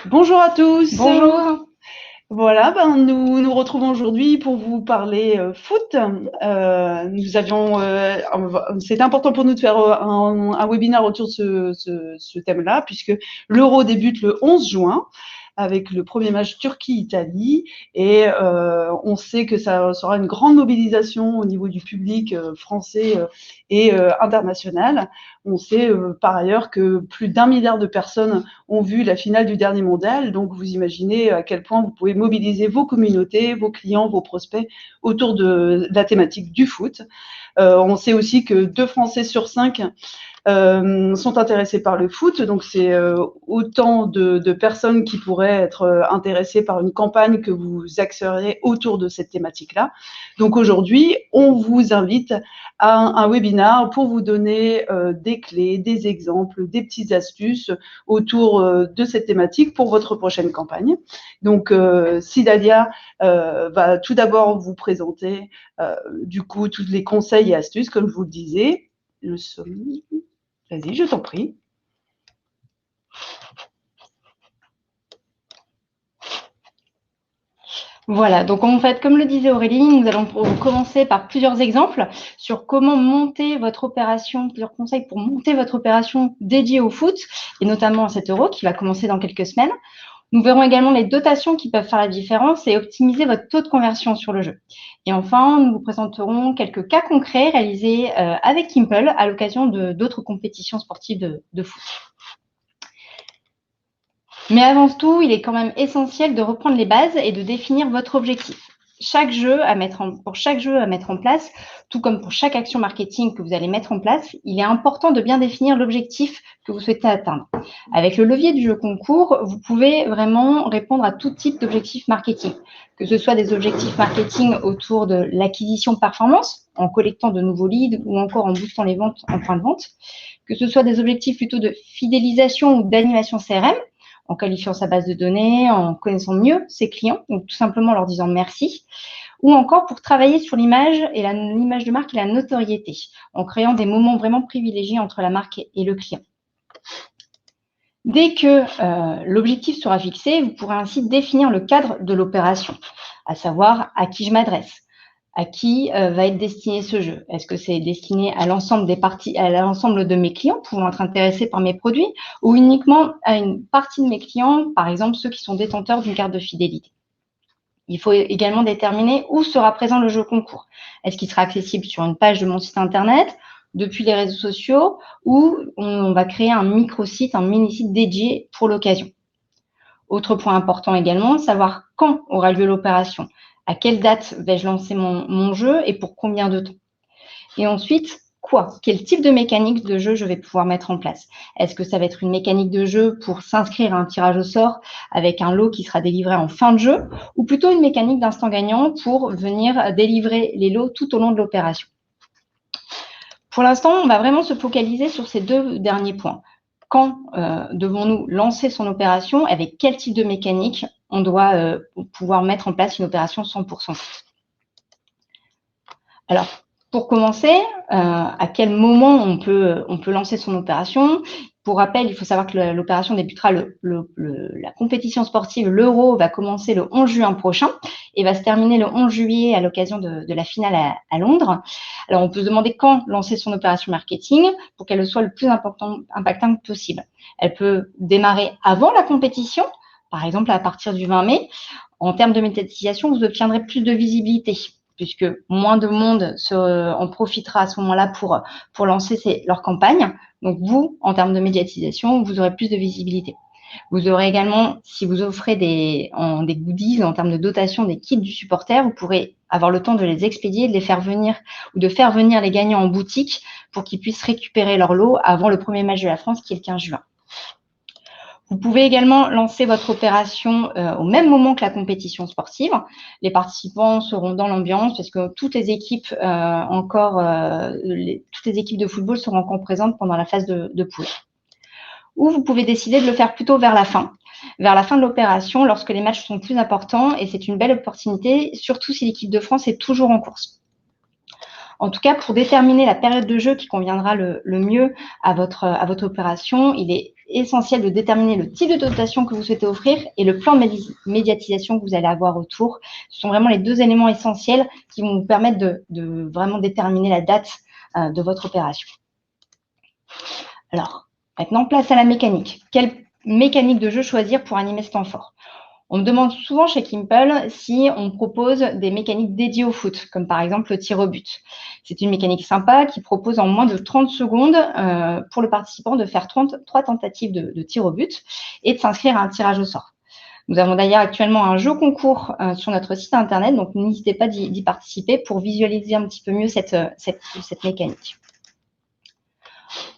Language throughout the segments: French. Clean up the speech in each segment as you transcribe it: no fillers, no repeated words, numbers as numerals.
Bonjour à tous. Bonjour. Voilà, nous nous retrouvons aujourd'hui pour vous parler foot. C'était important pour nous de faire un webinaire autour de ce thème-là, puisque l'Euro débute le 11 juin avec le premier match Turquie-Italie, et on sait que ça sera une grande mobilisation au niveau du public français et international. On sait par ailleurs que plus d'1 milliard de personnes ont vu la finale du dernier mondial, donc vous imaginez à quel point vous pouvez mobiliser vos communautés, vos clients, vos prospects autour de la thématique du foot. On sait aussi que 2 Français sur 5 sont intéressés par le foot, donc c'est autant de personnes qui pourraient être intéressées par une campagne que vous axeriez autour de cette thématique-là. Donc aujourd'hui, on vous invite à un webinaire pour vous donner des clés, des exemples, des petites astuces autour de cette thématique pour votre prochaine campagne. Donc Sidalia va tout d'abord vous présenter du coup tous les conseils et astuces, comme je vous le disais. Vas-y, je t'en prie. Voilà, donc en fait, comme le disait Aurélie, nous allons commencer par plusieurs exemples sur comment monter votre opération, plusieurs conseils pour monter votre opération dédiée au foot, et notamment à cet Euro qui va commencer dans quelques semaines. Nous verrons également les dotations qui peuvent faire la différence et optimiser votre taux de conversion sur le jeu. Et enfin, nous vous présenterons quelques cas concrets réalisés avec Kimple à l'occasion d'autres compétitions sportives de foot. Mais avant tout, il est quand même essentiel de reprendre les bases et de définir votre objectif. Pour chaque jeu à mettre en place, tout comme pour chaque action marketing que vous allez mettre en place, il est important de bien définir l'objectif que vous souhaitez atteindre. Avec le levier du jeu concours, vous pouvez vraiment répondre à tout type d'objectifs marketing, que ce soit des objectifs marketing autour de l'acquisition performance, en collectant de nouveaux leads ou encore en boostant les ventes en point de vente, que ce soit des objectifs plutôt de fidélisation ou d'animation CRM, en qualifiant sa base de données, en connaissant mieux ses clients, donc tout simplement en leur disant merci, ou encore pour travailler sur l'image de marque et la notoriété, en créant des moments vraiment privilégiés entre la marque et le client. Dès que l'objectif sera fixé, vous pourrez ainsi définir le cadre de l'opération, à savoir à qui je m'adresse, à qui va être destiné ce jeu. Est-ce que c'est destiné à l'ensemble de mes clients pouvant être intéressés par mes produits ou uniquement à une partie de mes clients, par exemple ceux qui sont détenteurs d'une carte de fidélité? Il faut également déterminer où sera présent le jeu concours. Est-ce qu'il sera accessible sur une page de mon site internet, depuis les réseaux sociaux, ou on va créer un micro-site, un mini-site dédié pour l'occasion? Autre point important également, savoir quand aura lieu l'opération. À quelle date vais-je lancer mon jeu et pour combien de temps? Et ensuite, quel type de mécanique de jeu je vais pouvoir mettre en place? Est-ce que ça va être une mécanique de jeu pour s'inscrire à un tirage au sort avec un lot qui sera délivré en fin de jeu, ou plutôt une mécanique d'instant gagnant pour venir délivrer les lots tout au long de l'opération? Pour l'instant, on va vraiment se focaliser sur ces deux derniers points. Quand devons-nous lancer son opération? Avec quel type de mécanique on doit pouvoir mettre en place une opération 100%? Alors, pour commencer, à quel moment on peut lancer son opération? Pour rappel, il faut savoir que l'opération débutera la compétition sportive, l'Euro, va commencer le 11 juin prochain et va se terminer le 11 juillet à l'occasion de la finale à Londres. Alors, on peut se demander quand lancer son opération marketing pour qu'elle soit le plus impactante possible. Elle peut démarrer avant la compétition, par exemple à partir du 20 mai. En termes de médiatisation, vous obtiendrez plus de visibilité, puisque moins de monde en profitera à ce moment-là pour lancer leur campagne. Donc vous, en termes de médiatisation, vous aurez plus de visibilité. Vous aurez également, si vous offrez des goodies en termes de dotation, des kits du supporter, vous pourrez avoir le temps de les expédier, de les faire venir ou de faire venir les gagnants en boutique pour qu'ils puissent récupérer leur lot avant le premier match de la France qui est le 15 juin. Vous pouvez également lancer votre opération au même moment que la compétition sportive. Les participants seront dans l'ambiance parce que toutes les équipes de football seront encore présentes pendant la phase de poule. Ou vous pouvez décider de le faire plutôt vers la fin de l'opération, lorsque les matchs sont plus importants, et c'est une belle opportunité, surtout si l'équipe de France est toujours en course. En tout cas, pour déterminer la période de jeu qui conviendra le mieux à votre opération, il est essentiel de déterminer le type de dotation que vous souhaitez offrir et le plan de médiatisation que vous allez avoir autour. Ce sont vraiment les 2 éléments essentiels qui vont vous permettre de vraiment déterminer la date de votre opération. Alors, maintenant, place à la mécanique. Quelle mécanique de jeu choisir pour animer ce temps fort? On me demande souvent chez Kimple si on propose des mécaniques dédiées au foot, comme par exemple le tir au but. C'est une mécanique sympa qui propose en moins de 30 secondes pour le participant de faire 3 tentatives de tir au but et de s'inscrire à un tirage au sort. Nous avons d'ailleurs actuellement un jeu concours sur notre site internet, donc n'hésitez pas d'y participer pour visualiser un petit peu mieux cette mécanique.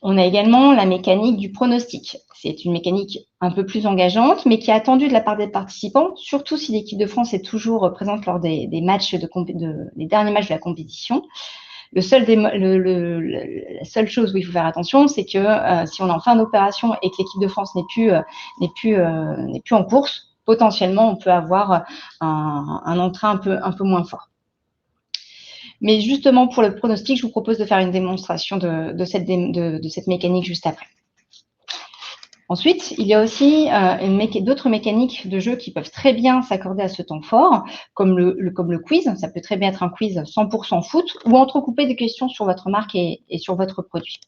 On a également la mécanique du pronostic. C'est une mécanique un peu plus engageante, mais qui est attendue de la part des participants, surtout si l'équipe de France est toujours présente lors des matchs les derniers matchs de la compétition. La seule chose où il faut faire attention, c'est que si on est en fin d'opération et que l'équipe de France n'est plus en course, potentiellement, on peut avoir un entrain un peu moins fort. Mais justement, pour le pronostic, je vous propose de faire une démonstration de cette mécanique juste après. Ensuite, il y a aussi d'autres mécaniques de jeu qui peuvent très bien s'accorder à ce temps fort, comme le quiz. Ça peut très bien être un quiz 100% foot ou entrecoupé de questions sur votre marque et sur votre produit.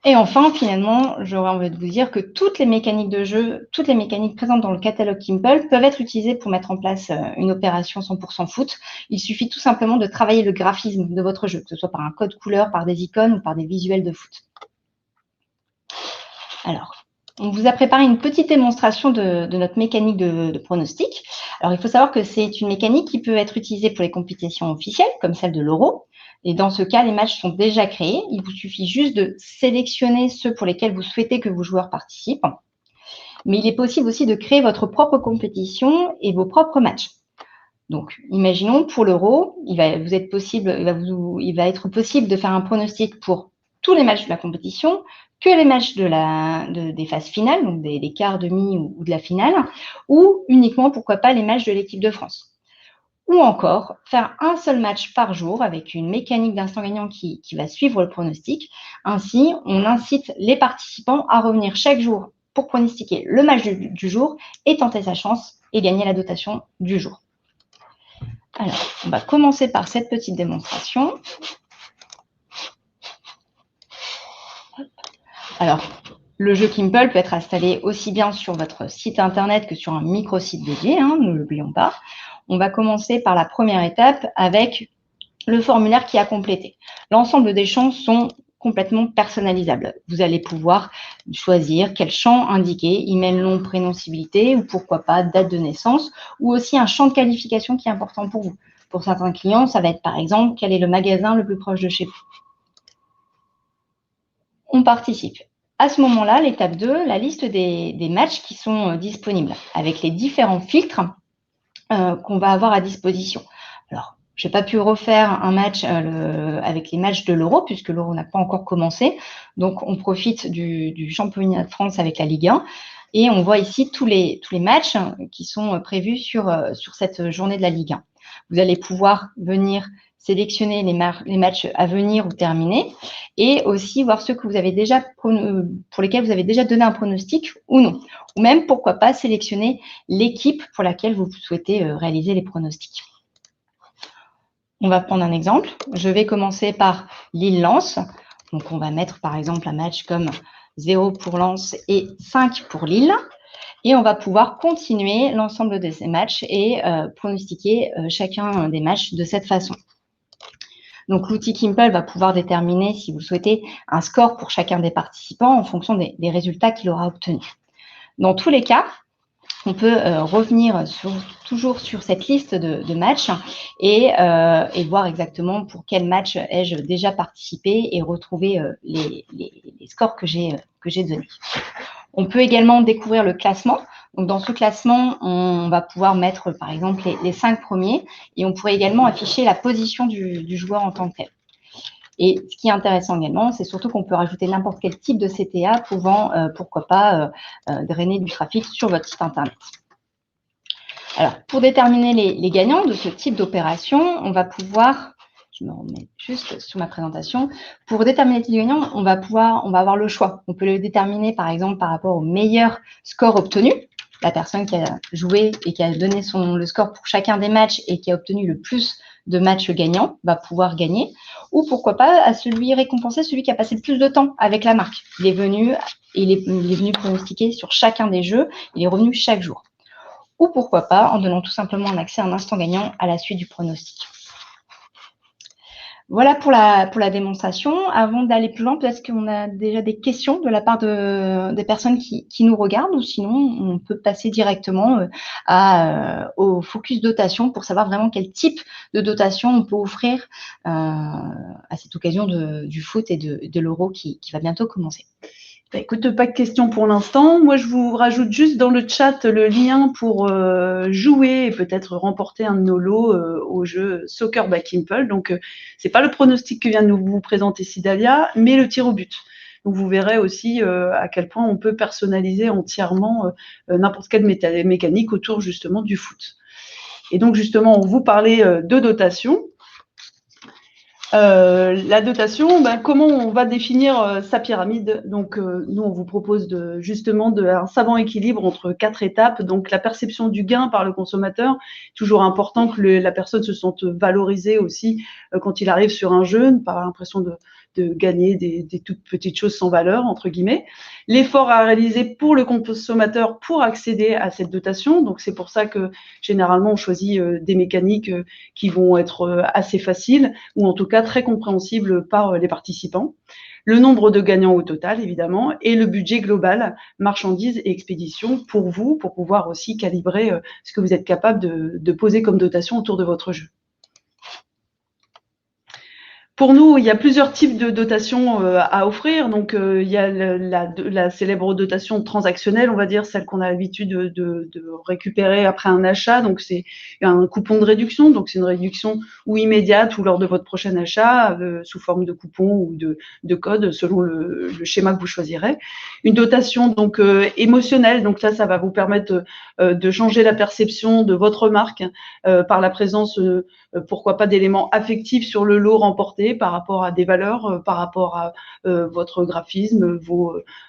Et enfin, finalement, j'aurais envie de vous dire que toutes les mécaniques de jeu, toutes les mécaniques présentes dans le catalogue Kimple peuvent être utilisées pour mettre en place une opération 100% foot. Il suffit tout simplement de travailler le graphisme de votre jeu, que ce soit par un code couleur, par des icônes ou par des visuels de foot. Alors, on vous a préparé une petite démonstration de notre mécanique de pronostic. Alors, il faut savoir que c'est une mécanique qui peut être utilisée pour les compétitions officielles, comme celle de l'Euro. Et dans ce cas, les matchs sont déjà créés. Il vous suffit juste de sélectionner ceux pour lesquels vous souhaitez que vos joueurs participent. Mais il est possible aussi de créer votre propre compétition et vos propres matchs. Donc, imaginons pour l'Euro, il va être possible de faire un pronostic pour tous les matchs de la compétition, que les matchs des phases finales, donc des quarts, demi ou de la finale, ou uniquement, pourquoi pas, les matchs de l'équipe de France. Ou encore, faire un seul match par jour avec une mécanique d'instant gagnant qui va suivre le pronostic. Ainsi, on incite les participants à revenir chaque jour pour pronostiquer le match du jour et tenter sa chance et gagner la dotation du jour. Alors, on va commencer par cette petite démonstration. Alors, le jeu Kimple peut être installé aussi bien sur votre site internet que sur un micro-site dédié, ne l'oublions pas. On va commencer par la première étape avec le formulaire qui a complété. L'ensemble des champs sont complètement personnalisables. Vous allez pouvoir choisir quel champ indiquer, email, nom, prénom, civilité, ou pourquoi pas date de naissance, ou aussi un champ de qualification qui est important pour vous. Pour certains clients, ça va être par exemple quel est le magasin le plus proche de chez vous. On participe. À ce moment-là, l'étape 2, la liste des matchs qui sont disponibles avec les différents filtres qu'on va avoir à disposition. Alors, je n'ai pas pu refaire un match avec les matchs de l'Euro, puisque l'Euro n'a pas encore commencé. Donc, on profite du championnat de France avec la Ligue 1. Et on voit ici tous les matchs qui sont prévus sur cette journée de la Ligue 1. Vous allez pouvoir venir sélectionner les matchs à venir ou terminés et aussi voir ceux que vous avez déjà pour lesquels vous avez déjà donné un pronostic ou non. Ou même, pourquoi pas, sélectionner l'équipe pour laquelle vous souhaitez réaliser les pronostics. On va prendre un exemple. Je vais commencer par Lille-Lens. Donc, on va mettre par exemple un match comme 0 pour Lens et 5 pour Lille. Et on va pouvoir continuer l'ensemble de ces matchs et pronostiquer chacun des matchs de cette façon. Donc, l'outil Kimple va pouvoir déterminer, si vous le souhaitez, un score pour chacun des participants en fonction des résultats qu'il aura obtenus. Dans tous les cas, on peut revenir toujours sur cette liste de matchs et voir exactement pour quel match ai-je déjà participé et retrouver les scores que j'ai donnés. On peut également découvrir le classement. Donc, dans ce classement, on va pouvoir mettre, par exemple, les 5 premiers et on pourrait également afficher la position du joueur en tant que tel. Et ce qui est intéressant également, c'est surtout qu'on peut rajouter n'importe quel type de CTA pouvant, pourquoi pas, drainer du trafic sur votre site internet. Alors, pour déterminer les gagnants de ce type d'opération, on va pouvoir, je me remets juste sur ma présentation. Pour déterminer le titre gagnant, on va avoir le choix. On peut le déterminer, par exemple, par rapport au meilleur score obtenu. La personne qui a joué et qui a donné le score pour chacun des matchs et qui a obtenu le plus de matchs gagnants va pouvoir gagner. Ou pourquoi pas à récompenser celui qui a passé le plus de temps avec la marque. Il est venu pronostiquer sur chacun des jeux. Il est revenu chaque jour. Ou pourquoi pas en donnant tout simplement un accès à un instant gagnant à la suite du pronostic. Voilà pour la démonstration. Avant d'aller plus loin, peut-être qu'on a déjà des questions de la part des personnes qui nous regardent, ou sinon on peut passer directement au focus dotation pour savoir vraiment quel type de dotation on peut offrir à cette occasion du foot et de l'Euro qui va bientôt commencer. Écoute, pas de questions pour l'instant. Moi, je vous rajoute juste dans le chat le lien pour jouer et peut-être remporter un de nos lots au jeu Soccer by Kimple. Donc, c'est pas le pronostic que vient de vous présenter Sidalia, mais le tir au but. Donc, vous verrez aussi à quel point on peut personnaliser entièrement n'importe quelle mécanique autour justement du foot. Et donc, justement, on vous parlait de dotation. La dotation, comment on va définir sa pyramide? Donc, nous, on vous propose justement un savant équilibre entre 4 étapes. Donc, la perception du gain par le consommateur, toujours important que la personne se sente valorisée aussi quand il arrive sur un jeu, pas l'impression de gagner des toutes petites choses sans valeur, entre guillemets. L'effort à réaliser pour le consommateur pour accéder à cette dotation. Donc, c'est pour ça que généralement, on choisit des mécaniques qui vont être assez faciles ou en tout cas très compréhensibles par les participants. Le nombre de gagnants au total, évidemment, et le budget global, marchandises et expéditions pour vous, pour pouvoir aussi calibrer ce que vous êtes capable de poser comme dotation autour de votre jeu. Pour nous, il y a plusieurs types de dotations à offrir. Donc, il y a la célèbre dotation transactionnelle, on va dire, celle qu'on a l'habitude de récupérer après un achat. Donc, c'est un coupon de réduction. Donc, c'est une réduction ou immédiate ou lors de votre prochain achat sous forme de coupon ou de code selon le schéma que vous choisirez. Une dotation donc émotionnelle. Donc, ça va vous permettre de changer la perception de votre marque par la présence pourquoi pas d'éléments affectifs sur le lot remporté par rapport à des valeurs, par rapport à votre graphisme,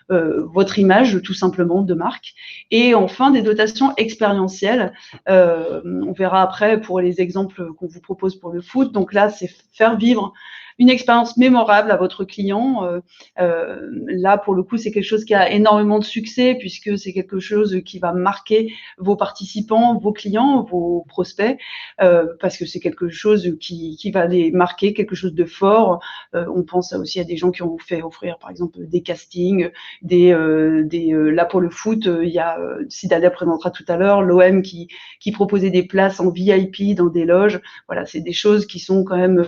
votre image tout simplement de marque. Et enfin, des dotations expérientielles. On verra après pour les exemples qu'on vous propose pour le foot. Donc là, c'est faire vivre une expérience mémorable à votre client. Là, pour le coup, c'est quelque chose qui a énormément de succès puisque c'est quelque chose qui va marquer vos participants, vos clients, vos prospects, parce que c'est quelque chose qui va les marquer, quelque chose de fort. On pense aussi à des gens qui ont fait offrir, par exemple, des castings, là pour le foot, il y a, Sidalia présentera tout à l'heure, l'OM qui proposait des places en VIP dans des loges. Voilà, c'est des choses qui sont quand même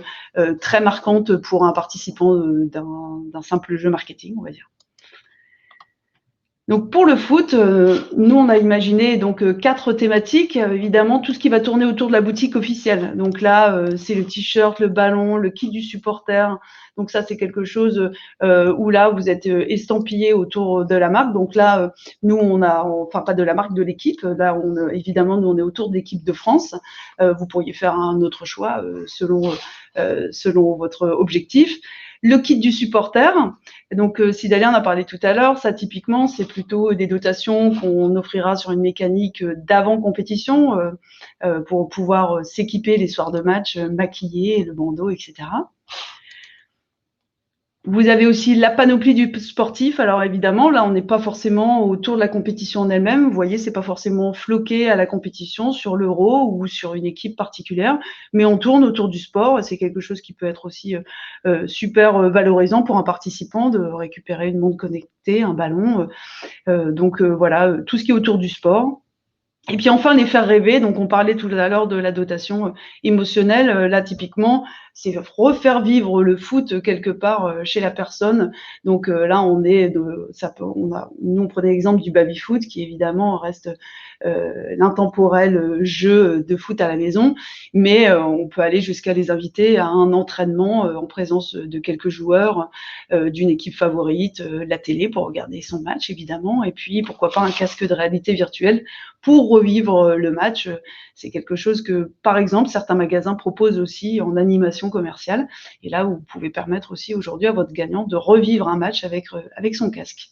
très marquantes pour un participant d'un simple jeu marketing, on va dire. Donc pour le foot, nous on a imaginé donc 4 thématiques, évidemment tout ce qui va tourner autour de la boutique officielle. Donc là c'est le t-shirt, le ballon, le kit du supporter. Donc ça c'est quelque chose où là vous êtes estampillé autour de la marque. Donc là nous enfin pas de la marque, de l'équipe. Là évidemment nous on est autour de l'équipe de France. Vous pourriez faire un autre choix selon votre objectif. Le kit du supporter, donc Sidalia en a parlé tout à l'heure, ça typiquement c'est plutôt des dotations qu'on offrira sur une mécanique d'avant compétition pour pouvoir s'équiper les soirs de match, maquiller, le bandeau, etc. Vous avez aussi la panoplie du sportif. Alors évidemment, là, on n'est pas forcément autour de la compétition en elle-même. Vous voyez, c'est pas forcément floqué à la compétition sur l'Euro ou sur une équipe particulière, mais on tourne autour du sport. C'est quelque chose qui peut être aussi super valorisant pour un participant de récupérer une montre connectée, un ballon. Donc voilà, tout ce qui est autour du sport. Et puis enfin, les faire rêver. Donc, on parlait tout à l'heure de la dotation émotionnelle. Là, typiquement, c'est refaire vivre le foot quelque part chez la personne. Donc là, nous, on prenait l'exemple du baby-foot, qui évidemment reste l'intemporel jeu de foot à la maison. Mais on peut aller jusqu'à les inviter à un entraînement en présence de quelques joueurs d'une équipe favorite, la télé pour regarder son match, évidemment. Et puis, pourquoi pas un casque de réalité virtuelle pour revivre le match. C'est quelque chose que, par exemple, certains magasins proposent aussi en animation dotation commerciale. Et là, vous pouvez permettre aussi aujourd'hui à votre gagnant de revivre un match avec son casque.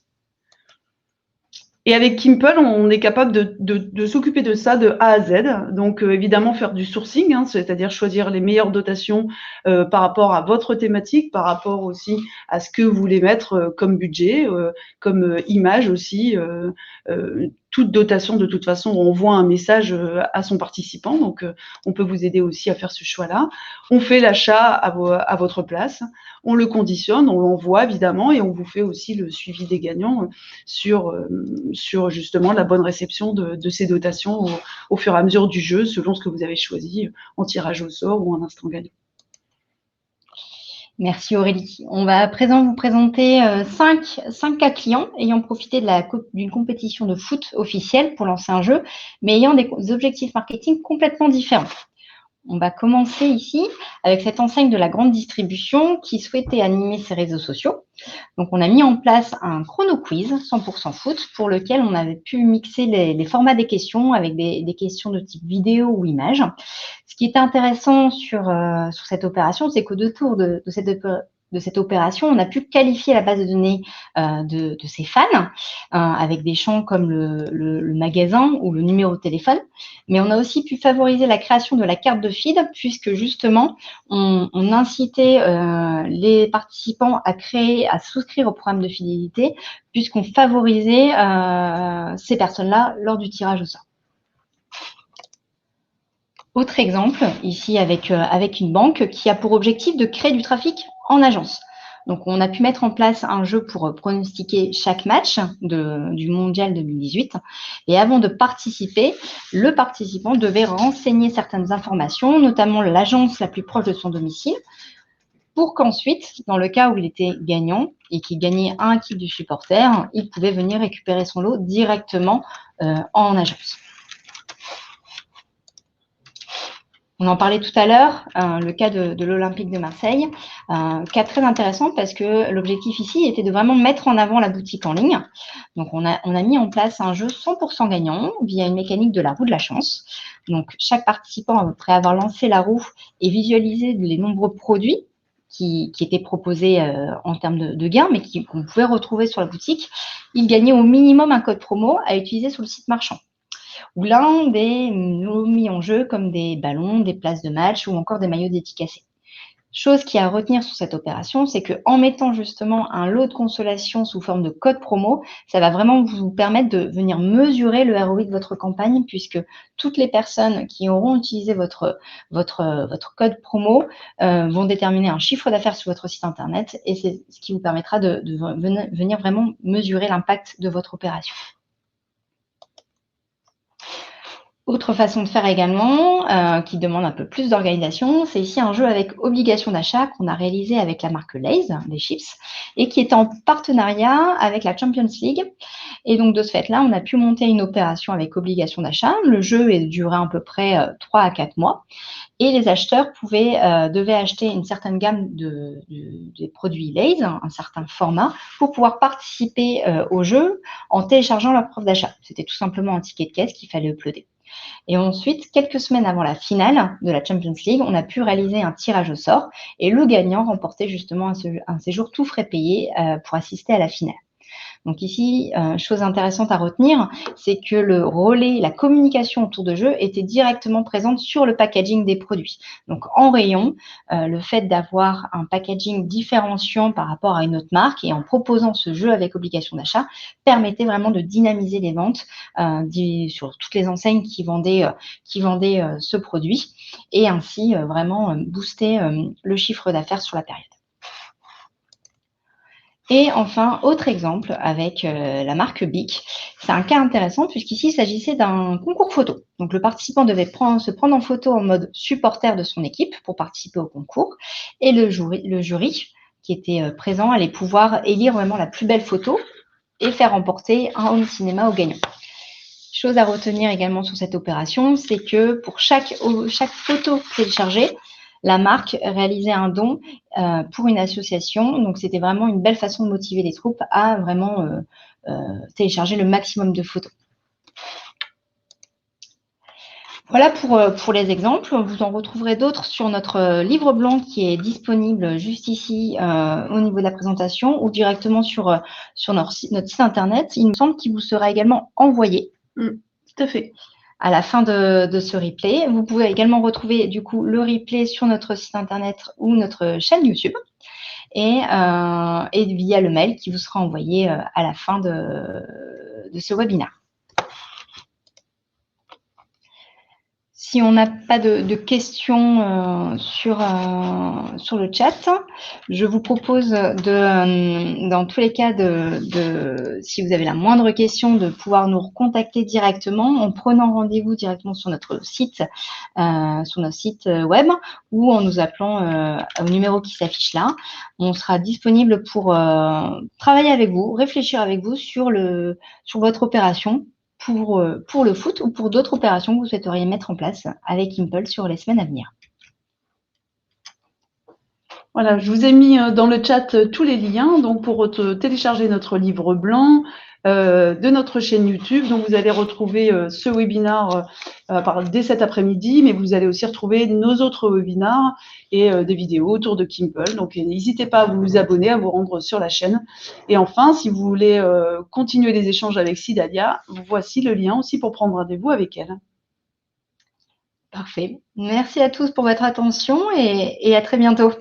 Et avec Kimple, on est capable de s'occuper de ça de A à Z. Donc, évidemment, faire du sourcing, hein, c'est-à-dire choisir les meilleures dotations par rapport à votre thématique, par rapport aussi à ce que vous voulez mettre comme budget, comme image aussi. Toute dotation, de toute façon, envoie un message à son participant. Donc, on peut vous aider aussi à faire ce choix-là. On fait l'achat à votre place. On le conditionne, on l'envoie évidemment et on vous fait aussi le suivi des gagnants sur justement la bonne réception de ces dotations au fur et à mesure du jeu, selon ce que vous avez choisi en tirage au sort ou en instant gagnant. Merci Aurélie. On va à présent vous présenter 5 cas clients ayant profité d'une compétition de foot officielle pour lancer un jeu, mais ayant des objectifs marketing complètement différents. On va commencer ici avec cette enseigne de la grande distribution qui souhaitait animer ses réseaux sociaux. Donc, on a mis en place un chrono quiz 100% foot pour lequel on avait pu mixer les formats des questions avec des questions de type vidéo ou image. Ce qui était intéressant sur cette opération, c'est qu'au détour de cette opération, on a pu qualifier la base de données de ces fans avec des champs comme le magasin ou le numéro de téléphone. Mais on a aussi pu favoriser la création de la carte de feed puisque justement, on incitait les participants à souscrire au programme de fidélité puisqu'on favorisait ces personnes-là lors du tirage au sort. Autre exemple, ici avec une banque qui a pour objectif de créer du trafic en agence. Donc, on a pu mettre en place un jeu pour pronostiquer chaque match du Mondial 2018. Et avant de participer, le participant devait renseigner certaines informations, notamment l'agence la plus proche de son domicile, pour qu'ensuite, dans le cas où il était gagnant et qu'il gagnait un kit du supporter, il pouvait venir récupérer son lot directement en agence. On en parlait tout à l'heure, le cas de l'Olympique de Marseille, cas très intéressant parce que l'objectif ici était de vraiment mettre en avant la boutique en ligne. Donc, on a mis en place un jeu 100% gagnant via une mécanique de la roue de la chance. Donc, chaque participant, après avoir lancé la roue et visualisé les nombreux produits qui étaient proposés en termes de gains, mais qu'on pouvait retrouver sur la boutique, il gagnait au minimum un code promo à utiliser sur le site marchand, ou l'un des lots mis en jeu comme des ballons, des places de match ou encore des maillots dédicacés. Chose qui est à retenir sur cette opération, c'est qu'en mettant justement un lot de consolation sous forme de code promo, ça va vraiment vous permettre de venir mesurer le ROI de votre campagne puisque toutes les personnes qui auront utilisé votre code promo vont déterminer un chiffre d'affaires sur votre site internet et c'est ce qui vous permettra de venir vraiment mesurer l'impact de votre opération. Autre façon de faire également, qui demande un peu plus d'organisation, c'est ici un jeu avec obligation d'achat qu'on a réalisé avec la marque Lay's, des chips, et qui est en partenariat avec la Champions League. Et donc, de ce fait-là, on a pu monter une opération avec obligation d'achat. Le jeu est duré à peu près 3 à 4 mois. Et les acheteurs devaient acheter une certaine gamme des produits Lay's, un certain format, pour pouvoir participer au jeu en téléchargeant leur preuve d'achat. C'était tout simplement un ticket de caisse qu'il fallait uploader. Et ensuite, quelques semaines avant la finale de la Champions League, on a pu réaliser un tirage au sort et le gagnant remportait justement un séjour tout frais payé pour assister à la finale. Donc ici, chose intéressante à retenir, c'est que le relais, la communication autour de jeu était directement présente sur le packaging des produits. Donc en rayon, le fait d'avoir un packaging différenciant par rapport à une autre marque et en proposant ce jeu avec obligation d'achat permettait vraiment de dynamiser les ventes sur toutes les enseignes qui vendaient ce produit et ainsi vraiment booster le chiffre d'affaires sur la période. Et enfin, autre exemple avec la marque BIC. C'est un cas intéressant puisqu'ici, il s'agissait d'un concours photo. Donc, le participant devait se prendre en photo en mode supporter de son équipe pour participer au concours. Et le jury qui était présent allait pouvoir élire vraiment la plus belle photo et faire remporter un home cinéma au gagnant. Chose à retenir également sur cette opération, c'est que pour chaque photo téléchargée, la marque réalisait un don pour une association. Donc, c'était vraiment une belle façon de motiver les troupes à vraiment télécharger le maximum de photos. Voilà pour les exemples. Vous en retrouverez d'autres sur notre livre blanc qui est disponible juste ici au niveau de la présentation ou directement sur notre site internet. Il me semble qu'il vous sera également envoyé. Tout à fait. À la fin de ce replay. Vous pouvez également retrouver du coup le replay sur notre site internet ou notre chaîne YouTube et via le mail qui vous sera envoyé à la fin de ce webinaire. Si on n'a pas de questions sur le chat, je vous propose dans tous les cas, si vous avez la moindre question, de pouvoir nous recontacter directement en prenant rendez-vous directement sur notre site web ou en nous appelant au numéro qui s'affiche là. On sera disponible pour travailler avec vous, réfléchir avec vous sur votre opération, pour le foot ou pour d'autres opérations que vous souhaiteriez mettre en place avec Impulse sur les semaines à venir. Voilà, je vous ai mis dans le chat tous les liens donc pour télécharger notre livre blanc, de notre chaîne YouTube. Donc, vous allez retrouver ce webinaire dès cet après-midi, mais vous allez aussi retrouver nos autres webinaires et des vidéos autour de Kimple. Donc, n'hésitez pas à vous abonner, à vous rendre sur la chaîne. Et enfin, si vous voulez continuer les échanges avec Sidalia, voici le lien aussi pour prendre rendez-vous avec elle. Parfait. Merci à tous pour votre attention et à très bientôt.